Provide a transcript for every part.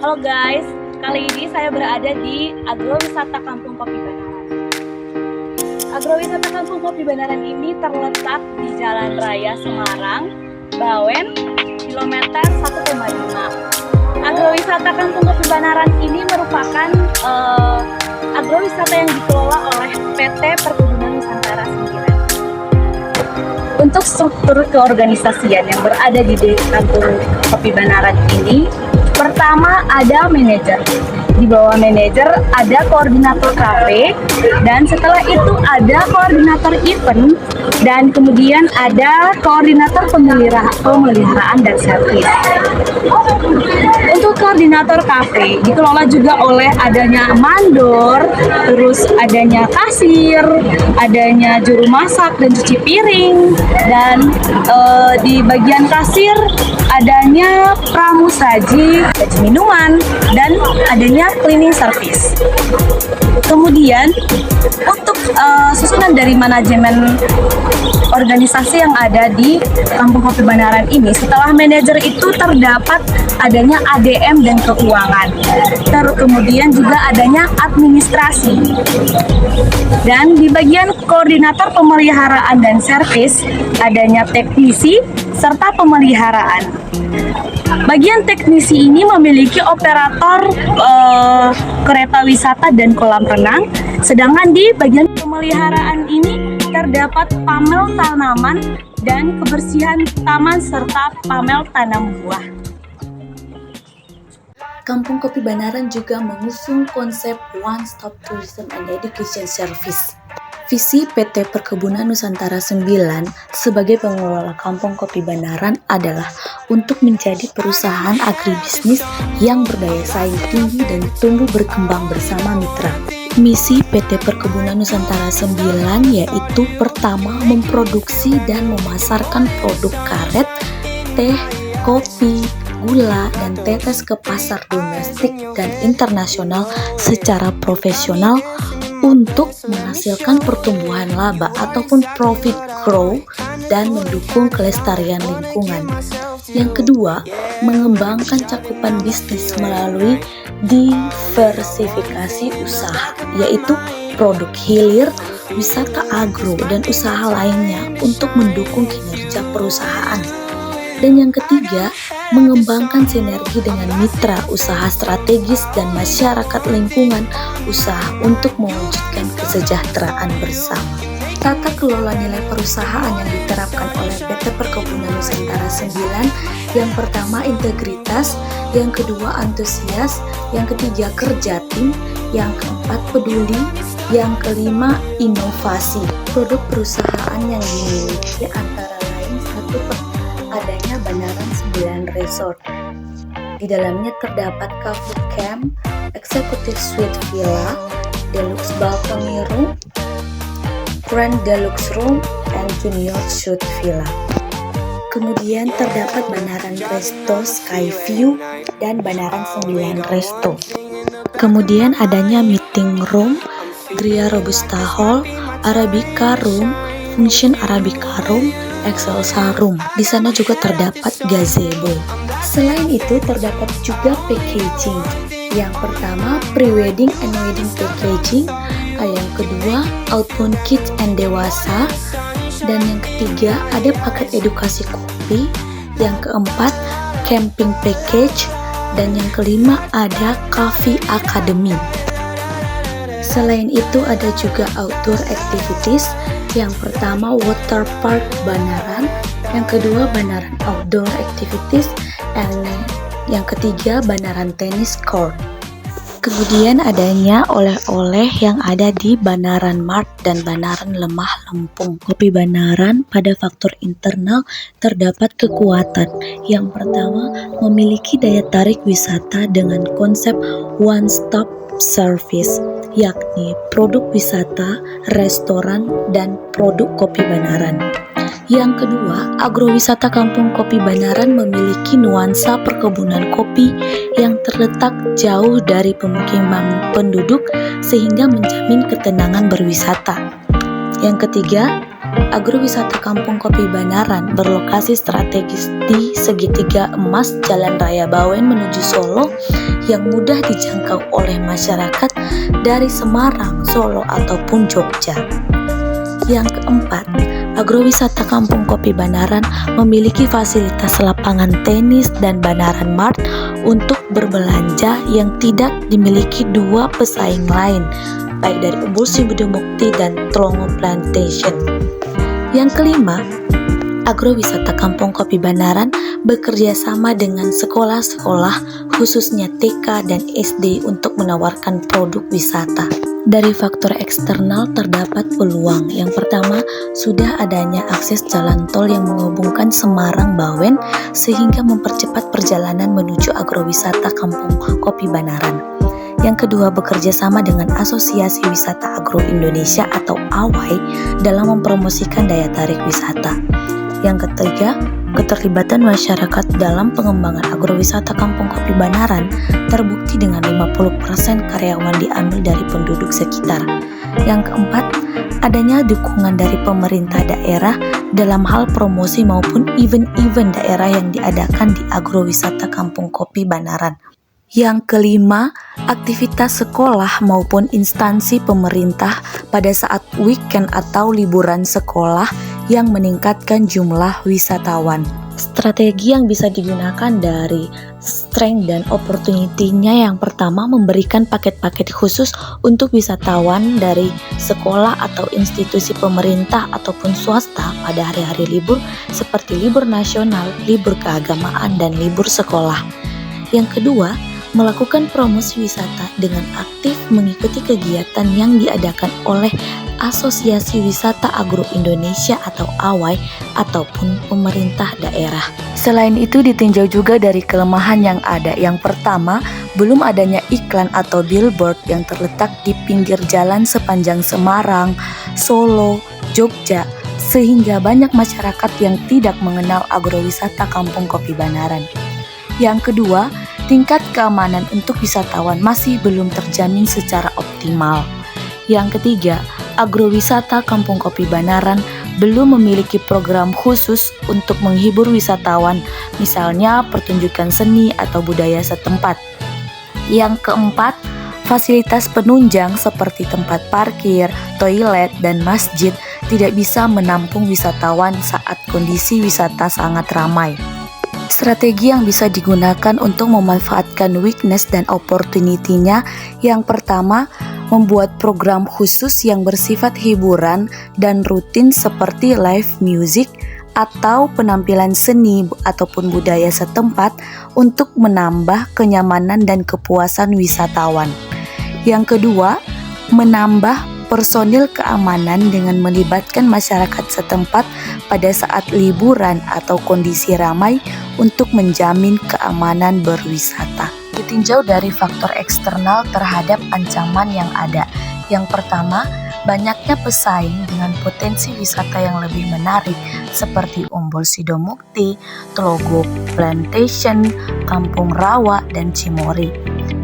Halo guys, kali ini saya berada di Agrowisata Kampung Kopi Banaran. Agrowisata Kampung Kopi Banaran ini terletak di Jalan Raya Semarang, Bawen, kilometer 1,5. Agrowisata Kampung Kopi Banaran ini merupakan agrowisata yang dikelola oleh PT Perkebunan Nusantara 9. Untuk struktur keorganisasian yang berada di Kampung Kopi Banaran ini, pertama ada manajer. Di bawah manajer ada koordinator kafe, dan setelah itu ada koordinator event, dan kemudian ada koordinator pemeliharaan dan servis. Untuk koordinator kafe dikelola juga oleh adanya mandor, terus adanya kasir, adanya juru masak dan cuci piring, dan di bagian kasir adanya pramusaji, minuman, dan adanya cleaning service. Kemudian untuk susunan dari manajemen organisasi yang ada di Kampung Kopi Banaran ini, setelah manajer itu terdapat adanya ADM dan keuangan, kemudian juga adanya administrasi, dan di bagian koordinator pemeliharaan dan servis adanya teknisi serta pemeliharaan. Bagian teknisi ini memiliki operator kereta wisata dan kolam renang, sedangkan di bagian pemeliharaan ini terdapat pamel tanaman dan kebersihan taman serta pamel tanam buah. Kampung Kopi Banaran juga mengusung konsep One Stop Tourism and Education Service. Visi PT Perkebunan Nusantara 9 sebagai pengelola Kampung Kopi Banaran adalah untuk menjadi perusahaan agribisnis yang berdaya saing tinggi dan tumbuh berkembang bersama mitra. Misi PT Perkebunan Nusantara 9 yaitu pertama, memproduksi dan memasarkan produk karet, teh, kopi, gula, dan tetes ke pasar domestik dan internasional secara profesional untuk menghasilkan pertumbuhan laba ataupun profit growth dan mendukung kelestarian lingkungan. Yang kedua, mengembangkan cakupan bisnis melalui diversifikasi usaha, yaitu produk hilir, wisata agro, dan usaha lainnya untuk mendukung kinerja perusahaan. Dan yang ketiga, mengembangkan sinergi dengan mitra usaha strategis dan masyarakat lingkungan usaha untuk mewujudkan kesejahteraan bersama. Tata kelola nilai perusahaan yang diterapkan oleh PT Perkebunan Nusantara 9, yang pertama integritas, yang kedua antusias, yang ketiga kerja tim, yang keempat peduli, yang kelima inovasi. Produk perusahaan yang dimiliki antara lain adanya Banaran 9 Resort. Di dalamnya terdapat Cafe Camp, Executive Suite Villa, Deluxe Balcony Room, Grand Deluxe Room, and Junior Suite Villa. Kemudian terdapat Banaran Resto Skyview dan Banaran 9 Resto. Kemudian adanya Meeting Room, Gria Robusta Hall, Arabica Room, Function Arabica Room, Excelsa Room. Di sana juga terdapat gazebo. Selain itu terdapat juga packaging. Yang pertama pre-wedding and wedding packaging, yang kedua outbound kids and dewasa, dan yang ketiga ada paket edukasi kopi, yang keempat camping package, dan yang kelima ada coffee academy. Selain itu ada juga outdoor activities. Yang pertama water park Banaran, yang kedua Banaran outdoor activities, dan yang ketiga Banaran tennis court. Kemudian adanya oleh-oleh yang ada di Banaran Mart dan Banaran Lemah Lempung. Kopi Banaran pada faktor internal terdapat kekuatan. Yang pertama, memiliki daya tarik wisata dengan konsep one stop service, yakni produk wisata, restoran, dan produk kopi Banaran. Yang kedua, agrowisata Kampung Kopi Banaran memiliki nuansa perkebunan kopi yang terletak jauh dari pemukiman penduduk sehingga menjamin ketenangan berwisata. Yang ketiga, agrowisata Kampung Kopi Banaran berlokasi strategis di segitiga emas Jalan Raya Bawen menuju Solo yang mudah dijangkau oleh masyarakat dari Semarang, Solo, ataupun Jogja. Yang keempat, agrowisata Kampung Kopi Banaran memiliki fasilitas lapangan tenis dan Banaran Mart untuk berbelanja yang tidak dimiliki dua pesaing lain, baik dari Umbul Sibudumukti dan Tlongo Plantation. Yang kelima, agrowisata Kampung Kopi Banaran bekerja sama dengan sekolah-sekolah khususnya TK dan SD untuk menawarkan produk wisata. Dari faktor eksternal terdapat peluang. Yang pertama, sudah adanya akses jalan tol yang menghubungkan Semarang Bawen sehingga mempercepat perjalanan menuju agrowisata Kampung Kopi Banaran. Yang kedua, bekerja sama dengan Asosiasi Wisata Agro Indonesia atau AWAI dalam mempromosikan daya tarik wisata. Yang ketiga, keterlibatan masyarakat dalam pengembangan agrowisata Kampung Kopi Banaran terbukti dengan 50% karyawan diambil dari penduduk sekitar. Yang keempat, adanya dukungan dari pemerintah daerah dalam hal promosi maupun event-event daerah yang diadakan di agrowisata Kampung Kopi Banaran. Yang kelima, aktivitas sekolah maupun instansi pemerintah pada saat weekend atau liburan sekolah yang meningkatkan jumlah wisatawan. Strategi yang bisa digunakan dari strength dan opportunity-nya yang pertama, memberikan paket-paket khusus untuk wisatawan dari sekolah atau institusi pemerintah ataupun swasta pada hari-hari libur seperti libur nasional, libur keagamaan, dan libur sekolah. Yang kedua, melakukan promosi wisata dengan aktif mengikuti kegiatan yang diadakan oleh Asosiasi Wisata Agro Indonesia atau AWAI ataupun pemerintah daerah. Selain itu, ditinjau juga dari kelemahan yang ada. Yang pertama, belum adanya iklan atau billboard yang terletak di pinggir jalan sepanjang Semarang, Solo, Jogja, sehingga banyak masyarakat yang tidak mengenal agrowisata Kampung Kopi Banaran. Yang kedua, tingkat keamanan untuk wisatawan masih belum terjamin secara optimal. Yang ketiga, agrowisata Kampung Kopi Banaran belum memiliki program khusus untuk menghibur wisatawan, misalnya pertunjukan seni atau budaya setempat. Yang keempat, fasilitas penunjang seperti tempat parkir, toilet, dan masjid tidak bisa menampung wisatawan saat kondisi wisata sangat ramai. Strategi yang bisa digunakan untuk memanfaatkan weakness dan opportunity-nya, yang pertama, membuat program khusus yang bersifat hiburan dan rutin seperti live music atau penampilan seni ataupun budaya setempat untuk menambah kenyamanan dan kepuasan wisatawan. Yang kedua, menambah personil keamanan dengan melibatkan masyarakat setempat pada saat liburan atau kondisi ramai untuk menjamin keamanan berwisata. Ditinjau dari faktor eksternal terhadap ancaman yang ada. Yang pertama, banyaknya pesaing dengan potensi wisata yang lebih menarik seperti Umbul Sidomukti, Tlogo Plantation, Kampung Rawa, dan Cimory.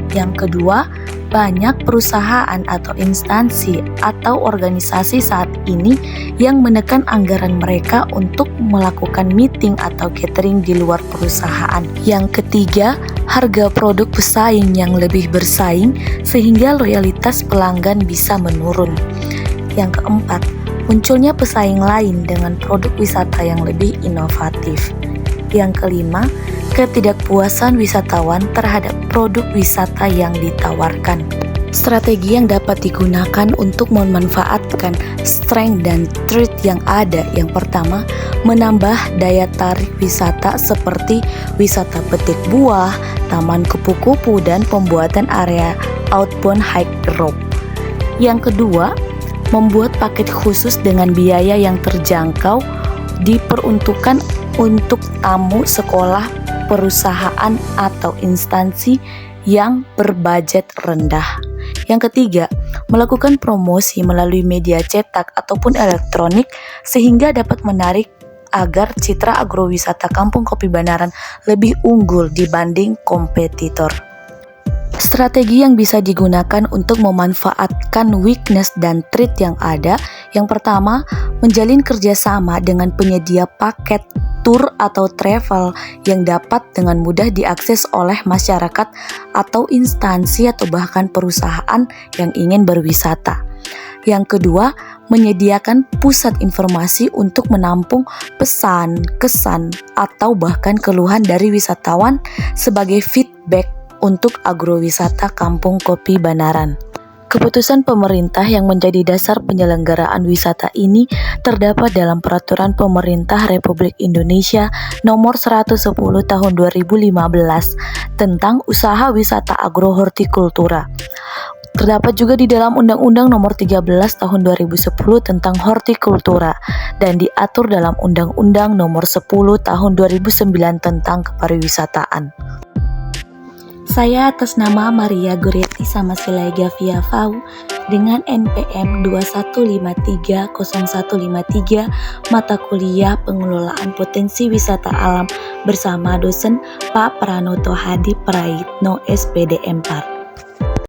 Yang kedua, banyak perusahaan atau instansi atau organisasi saat ini yang menekan anggaran mereka untuk melakukan meeting atau catering di luar perusahaan. Yang ketiga, harga produk pesaing yang lebih bersaing sehingga loyalitas pelanggan bisa menurun. Yang keempat, munculnya pesaing lain dengan produk wisata yang lebih inovatif. Yang kelima, ketidakpuasan wisatawan terhadap produk wisata yang ditawarkan. Strategi yang dapat digunakan untuk memanfaatkan strength dan trait yang ada. Yang pertama, menambah daya tarik wisata seperti wisata petik buah, taman kupu-kupu, dan pembuatan area outbound hike rope. Yang kedua, membuat paket khusus dengan biaya yang terjangkau diperuntukkan untuk tamu sekolah, perusahaan, atau instansi yang berbudget rendah. Yang ketiga, melakukan promosi melalui media cetak ataupun elektronik sehingga dapat menarik agar citra agrowisata Kampung Kopi Banaran lebih unggul dibanding kompetitor. Strategi yang bisa digunakan untuk memanfaatkan weakness dan trait yang ada. Yang pertama, menjalin kerjasama dengan penyedia paket tour atau travel yang dapat dengan mudah diakses oleh masyarakat atau instansi atau bahkan perusahaan yang ingin berwisata. Yang kedua, menyediakan pusat informasi untuk menampung pesan, kesan, atau bahkan keluhan dari wisatawan sebagai feedback untuk agrowisata Kampung Kopi Banaran. Keputusan pemerintah yang menjadi dasar penyelenggaraan wisata ini terdapat dalam Peraturan Pemerintah Republik Indonesia Nomor 110 Tahun 2015 tentang Usaha Wisata Agrohortikultura. Terdapat juga di dalam Undang-Undang Nomor 13 Tahun 2010 tentang Hortikultura dan diatur dalam Undang-Undang Nomor 10 Tahun 2009 tentang Kepariwisataan. Saya atas nama Maria Goretti Samasilaiga Via Fau dengan NPM 21530153 mata kuliah Pengelolaan Potensi Wisata Alam bersama dosen Pak Pranoto Hadi Praitno SPD 4.